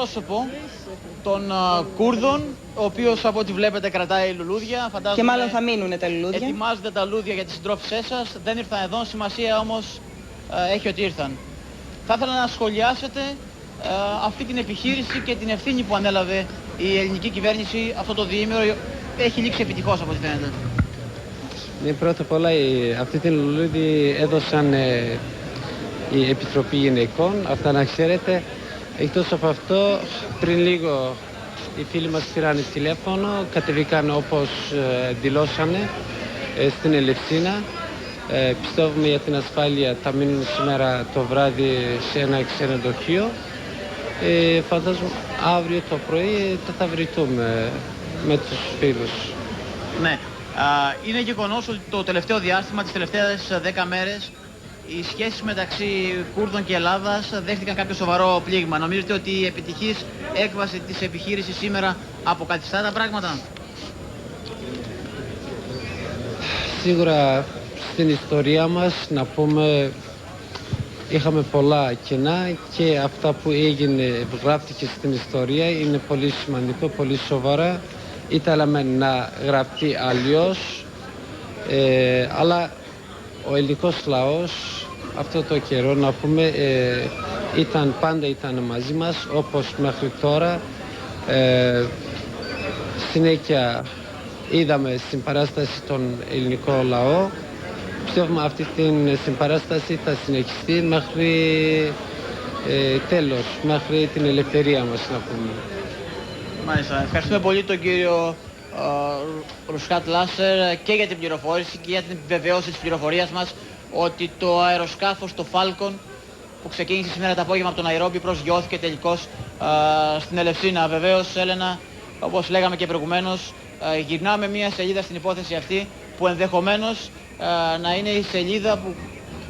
εκπρόσωπο των Κούρδων, ο οποίος από ό,τι βλέπετε κρατάει λουλούδια. Και μάλλον θα μείνουν τα λουλούδια. Ετοιμάζονται τα λουλούδια για τις συντρόφισσές σας. Δεν ήρθαν εδώ, σημασία όμως έχει ότι ήρθαν. Θα ήθελα να σχολιάσετε αυτή την επιχείρηση και την ευθύνη που ανέλαβε η ελληνική κυβέρνηση αυτό το διήμερο. Έχει λήξει επιτυχώς από ό,τι φαίνεται. Ναι, πρώτα απ' όλα αυτή την λουλούδι έδωσαν η Επιτροπή Γυναικών, αυτά να ξέρετε. Εκτός από αυτό, πριν λίγο οι φίλοι μας πήραν τηλέφωνο, κατεβήκαν όπως δηλώσανε στην Ελευσίνα. Πιστεύουμε για την ασφάλεια θα μείνουν σήμερα το βράδυ σε ένα ξενοδοχείο. Φαντάζομαι αύριο το πρωί θα βρεθούμε με τους φίλους. Ναι. Είναι γεγονός ότι το τελευταίο διάστημα, τις τελευταίες 10 μέρες, οι σχέσεις μεταξύ Κούρδων και Ελλάδας δέχτηκαν κάποιο σοβαρό πλήγμα. Νομίζετε ότι η επιτυχής έκβαση της επιχείρησης σήμερα αποκαθιστά τα πράγματα? Σίγουρα στην ιστορία μας, να πούμε, είχαμε πολλά κενά και αυτά που έγινε, γράφτηκε στην ιστορία, είναι πολύ σημαντικό, πολύ σοβαρά. Ήθελαμε να γραφτεί αλλιώς, αλλά ο ελληνικός λαός αυτό το καιρό, να πούμε, πάντα ήταν μαζί μας, όπως μέχρι τώρα. Συνέχεια είδαμε στην παράσταση τον ελληνικό λαό. Πιστεύουμε αυτή την συμπαράσταση θα συνεχιστεί μέχρι τέλος, μέχρι την ελευθερία μας, να πούμε. Μάλιστα. Ευχαριστούμε πολύ τον κύριο Ρουσχάτ Λάσερ και για την πληροφόρηση και για την επιβεβαίωση της πληροφορίας μας ότι το αεροσκάφος, το Falcon, που ξεκίνησε σήμερα το απόγευμα από το Ναϊρόμπι, προσγειώθηκε τελικώς στην Ελευσίνα. Βεβαίως, Έλενα, όπως λέγαμε και προηγουμένως, γυρνάμε μία σελίδα στην υπόθεση αυτή που ενδεχομένως να είναι η σελίδα που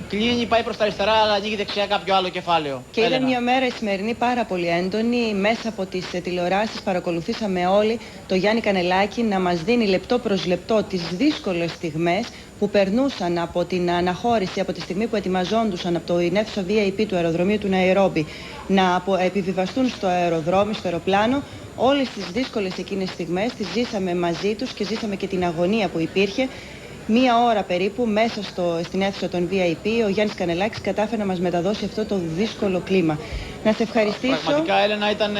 κλείνει, πάει προς τα αριστερά, αλλά ανοίγει δεξιά κάποιο άλλο κεφάλαιο. Και ήταν μια μέρα η σημερινή πάρα πολύ έντονη. Μέσα από τις τηλεοράσεις παρακολουθήσαμε όλοι το Γιάννη Κανελάκη να μας δίνει λεπτό προς λεπτό τις δύσκολες στιγμές που περνούσαν από την αναχώρηση, από τη στιγμή που ετοιμαζόντουσαν από το αίθουσα VIP του αεροδρομίου του Ναϊρόμπι να επιβιβαστούν στο αεροδρόμιο, στο αεροπλάνο. Όλες τις δύσκολες εκείνες στιγμές τις ζήσαμε μαζί τους και ζήσαμε και την αγωνία που υπήρχε. Μία ώρα περίπου μέσα στην αίθουσα των VIP, ο Γιάννης Κανελάκης κατάφερε να μας μεταδώσει αυτό το δύσκολο κλίμα. Να σε ευχαριστήσω. Πραγματικά, Έλενα, ήταν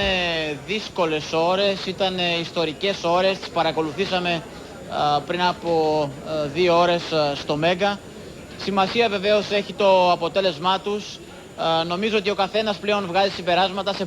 δύσκολες ώρες, ήταν ιστορικές ώρες, τις παρακολουθήσαμε πριν από 2 ώρες στο Μέγκα. Σημασία βεβαίως έχει το αποτέλεσμά τους. Νομίζω ότι ο καθένας πλέον βγάζει συμπεράσματα σε